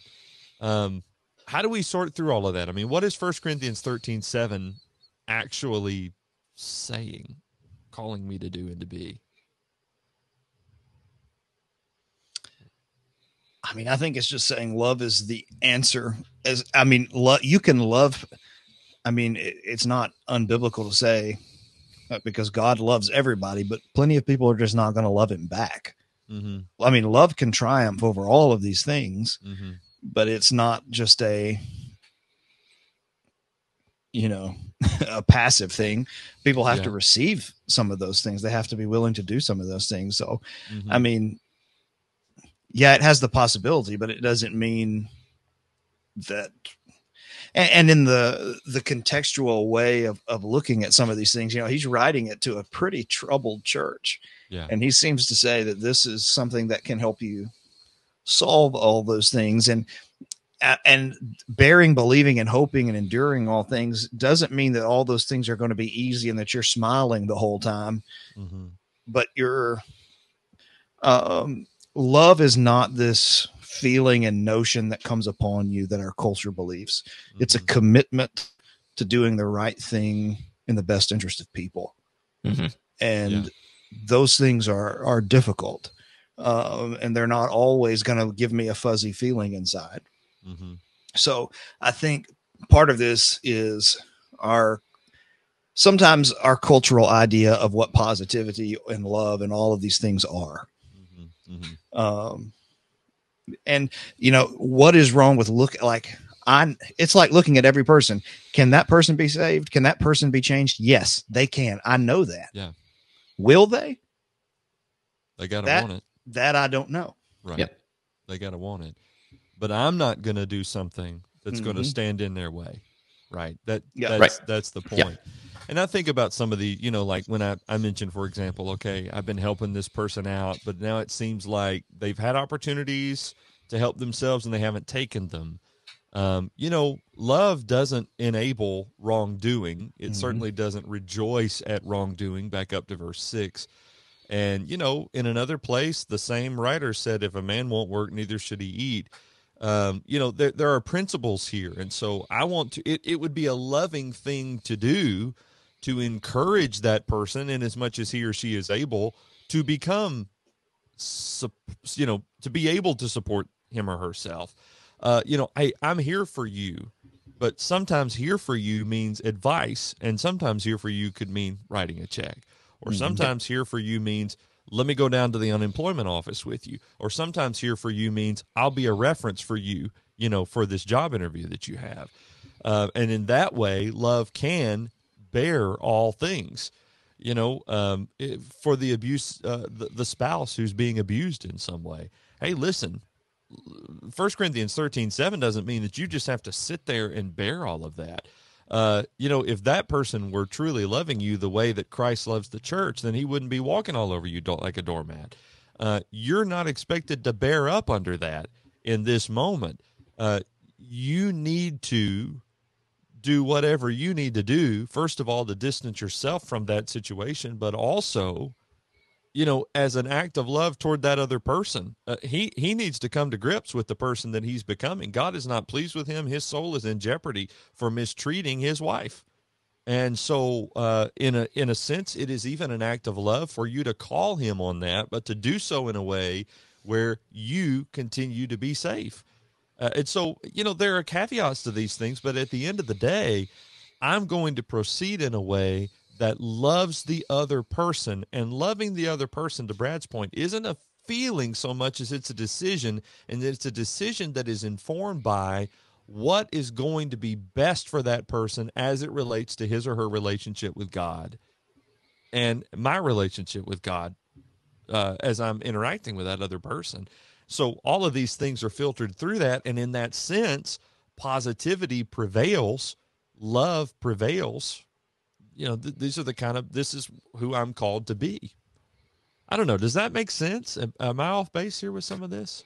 How do we sort through all of that? I mean, what is 1 Corinthians 13:7 actually saying, calling me to do and to be? I mean, I think it's just saying love is the answer. You can love. I mean, it's not unbiblical to say because God loves everybody, but plenty of people are just not going to love him back. I mean, love can triumph over all of these things, but it's not just a passive thing. People have to receive some of those things. They have to be willing to do some of those things. So, I mean, yeah, it has the possibility, but it doesn't mean that. And in the contextual way of looking at some of these things, he's writing it to a pretty troubled church. Yeah. And he seems to say that this is something that can help you solve all those things. And bearing, believing, and hoping and enduring all things doesn't mean that all those things are going to be easy and that you're smiling the whole time. But your love is not this feeling and notion that comes upon you that our culture believes. It's a commitment to doing the right thing in the best interest of people. And those things are difficult. And they're not always going to give me a fuzzy feeling inside. So I think part of this is sometimes our cultural idea of what positivity and love and all of these things are. And what is wrong with it's like looking at every person. Can that person be saved? Can that person be changed? Yes, they can. I know that. Yeah. Will they? They got to want it. That I don't know. Right. Yep. They got to want it. But I'm not going to do something that's going to stand in their way. Right. That's the point. And I think about some of the, like when I mentioned, for example, okay, I've been helping this person out, but now it seems like they've had opportunities to help themselves and they haven't taken them. Love doesn't enable wrongdoing. It certainly doesn't rejoice at wrongdoing. Back up to verse 6. And, in another place, the same writer said, if a man won't work, neither should he eat. There are principles here. And so I want to, it would be a loving thing to do to encourage that person in as much as he or she is able to become, to be able to support him or herself. I'm here for you, but sometimes here for you means advice. And sometimes here for you could mean writing a check. Or sometimes here for you means, let me go down to the unemployment office with you. Or sometimes here for you means, I'll be a reference for you, for this job interview that you have. And in that way, love can bear all things. For the abuse, the spouse who's being abused in some way. Hey, listen, 1 Corinthians 13:7 doesn't mean that you just have to sit there and bear all of that. If that person were truly loving you the way that Christ loves the church, then he wouldn't be walking all over you like a doormat. You're not expected to bear up under that in this moment. You need to do whatever you need to do, first of all, to distance yourself from that situation, but also, as an act of love toward that other person. He needs to come to grips with the person that he's becoming. God is not pleased with him. His soul is in jeopardy for mistreating his wife. And so in a sense, it is even an act of love for you to call him on that, but to do so in a way where you continue to be safe. And so, there are caveats to these things, but at the end of the day, I'm going to proceed in a way that loves the other person. And loving the other person, to Brad's point, isn't a feeling so much as it's a decision, and it's a decision that is informed by what is going to be best for that person as it relates to his or her relationship with God and my relationship with God as I'm interacting with that other person. So all of these things are filtered through that, and in that sense, positivity prevails, love prevails. These are this is who I'm called to be. I don't know. Does that make sense? Am I off base here with some of this?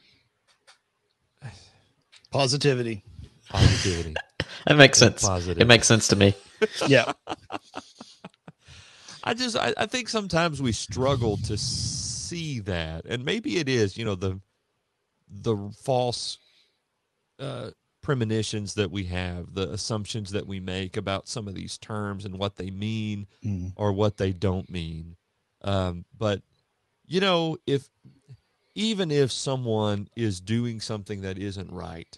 Positivity. That makes sense. Positive. It makes sense to me. Yeah. I think sometimes we struggle to see that, and maybe it is, the false premonitions that we have, the assumptions that we make about some of these terms and what they mean or what they don't mean. But even if someone is doing something that isn't right,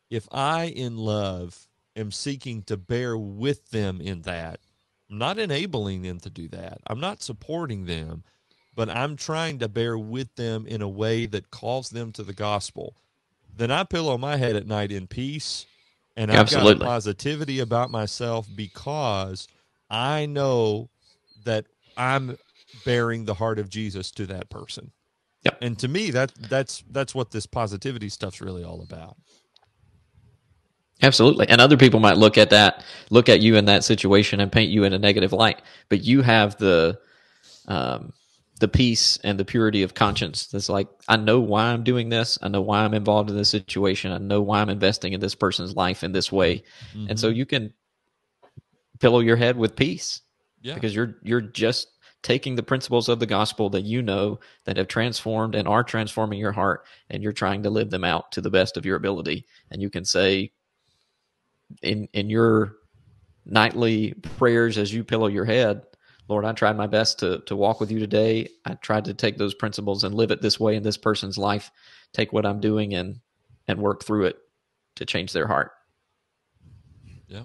if I in love am seeking to bear with them in that, I'm not enabling them to do that. I'm not supporting them, but I'm trying to bear with them in a way that calls them to the gospel, then I pillow my head at night in peace, and I've got a positivity about myself because I know that I'm bearing the heart of Jesus to that person. Yep. And to me, that's what this positivity stuff's really all about. Absolutely. And other people might look at you in that situation and paint you in a negative light, but you have the peace and the purity of conscience. That's like, I know why I'm doing this. I know why I'm involved in this situation. I know why I'm investing in this person's life in this way. Mm-hmm. And so you can pillow your head with peace because you're just taking the principles of the gospel that you know that have transformed and are transforming your heart, and you're trying to live them out to the best of your ability. And you can say in your nightly prayers as you pillow your head, Lord, I tried my best to walk with you today. I tried to take those principles and live it this way in this person's life, take what I'm doing and work through it to change their heart. Yeah.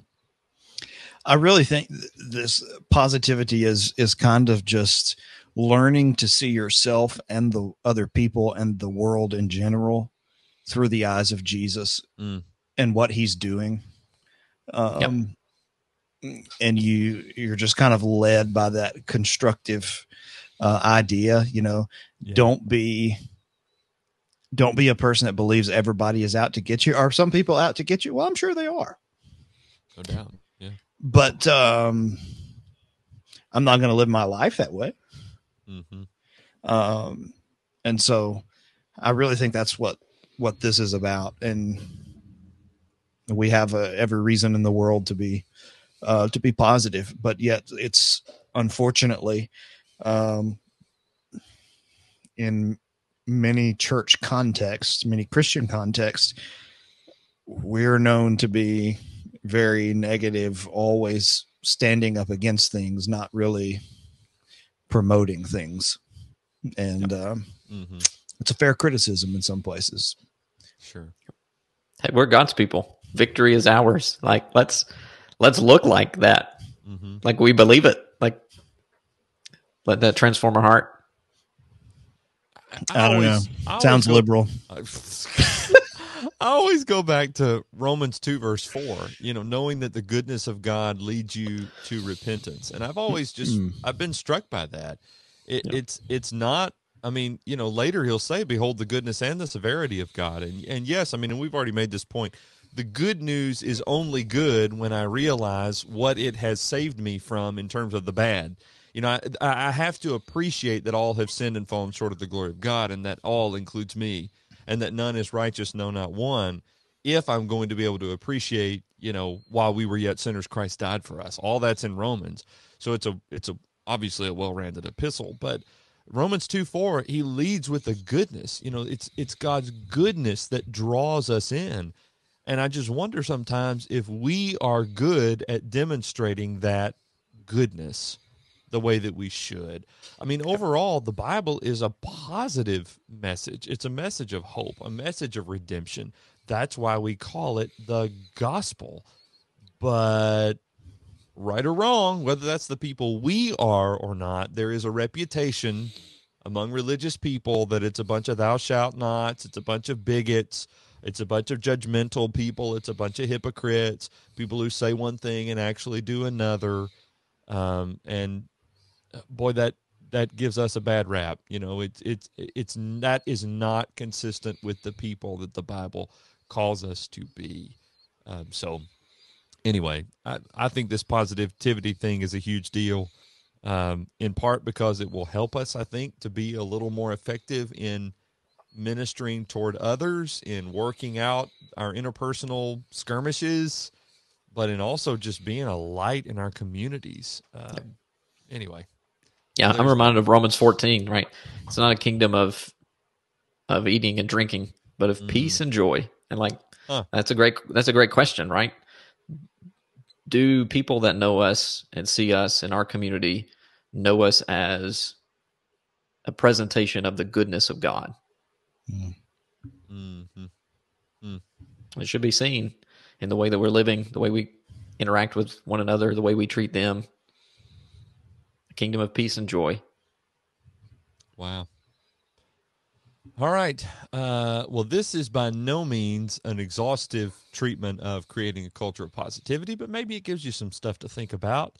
I really think this positivity is kind of just learning to see yourself and the other people and the world in general through the eyes of Jesus and what he's doing. And you're just kind of led by that constructive idea, Don't be a person that believes everybody is out to get you. Are some people out to get you? Well, I'm sure they are. No doubt. Yeah. But I'm not going to live my life that way. Mm-hmm. And so I really think that's what this is about. And we have every reason in the world to be positive, but yet it's unfortunately, in many church contexts, many Christian contexts, we're known to be very negative, always standing up against things, not really promoting things. And it's a fair criticism in some places. Sure. Hey, we're God's people. Victory is ours. Like, let's look like that. Mm-hmm. Like we believe it. Like, let that transform our heart. I don't know. Sounds liberal. I always go back to Romans 2 verse 4, knowing that the goodness of God leads you to repentance. And I've always I've been struck by that. It's not, later he'll say, behold the goodness and the severity of God. And yes, and we've already made this point. The good news is only good when I realize what it has saved me from in terms of the bad. I have to appreciate that all have sinned and fallen short of the glory of God, and that all includes me, and that none is righteous, no, not one, if I'm going to be able to appreciate, while we were yet sinners, Christ died for us. All that's in Romans. So it's obviously a well-rounded epistle, but Romans 2:4, he leads with the goodness. It's God's goodness that draws us in. And I just wonder sometimes if we are good at demonstrating that goodness the way that we should. Overall, the Bible is a positive message. It's a message of hope, a message of redemption. That's why we call it the gospel. But right or wrong, whether that's the people we are or not, there is a reputation among religious people that it's a bunch of thou shalt nots, it's a bunch of bigots, it's a bunch of judgmental people, it's a bunch of hypocrites, people who say one thing and actually do another. And boy, that gives us a bad rap. That is not consistent with the people that the Bible calls us to be. So anyway, I think this positivity thing is a huge deal, in part because it will help us, I think, to be a little more effective in ministering toward others, in working out our interpersonal skirmishes, but in also just being a light in our communities. Anyway. Yeah, I'm reminded of Romans 14, right? It's not a kingdom of eating and drinking, but of peace and joy. And that's a great question, right? Do people that know us and see us in our community know us as a presentation of the goodness of God? Mm-hmm. It should be seen in the way that we're living, the way we interact with one another, the way we treat them. A kingdom of peace and joy. Wow. All right. Well, this is by no means an exhaustive treatment of creating a culture of positivity, but maybe it gives you some stuff to think about.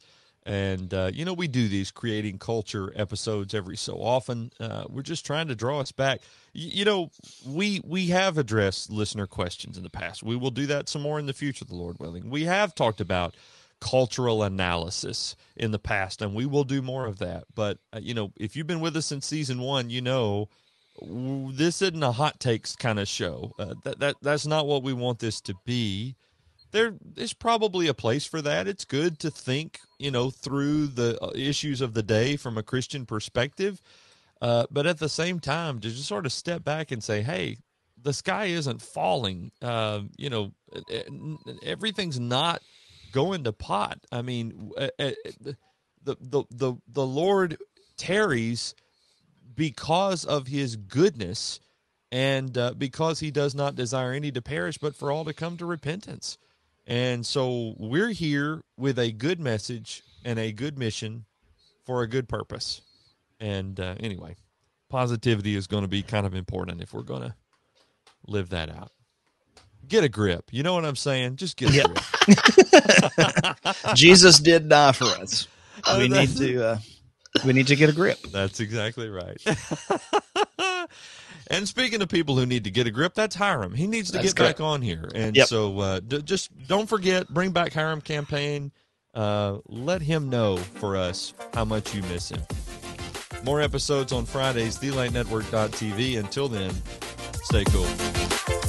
And, we do these creating culture episodes every so often. We're just trying to draw us back. We have addressed listener questions in the past. We will do that some more in the future, the Lord willing. We have talked about cultural analysis in the past, and we will do more of that. But, if you've been with us since season 1, this isn't a hot takes kind of show. That's not what we want this to be. There's probably a place for that. It's good to think, through the issues of the day from a Christian perspective. But at the same time, to just sort of step back and say, hey, the sky isn't falling. Everything's not going to pot. The Lord tarries because of his goodness, and because he does not desire any to perish, but for all to come to repentance. And so we're here with a good message and a good mission for a good purpose. And anyway, positivity is going to be kind of important if we're going to live that out. Get a grip. You know what I'm saying? Just get a grip. Jesus did die for us. We need to get a grip. That's exactly right. And speaking of people who need to get a grip, that's Hiram. He needs to get back on here. And so just don't forget, bring back Hiram campaign. let him know for us how much you miss him. More episodes on Fridays, TheLightNetwork.tv. Until then, stay cool.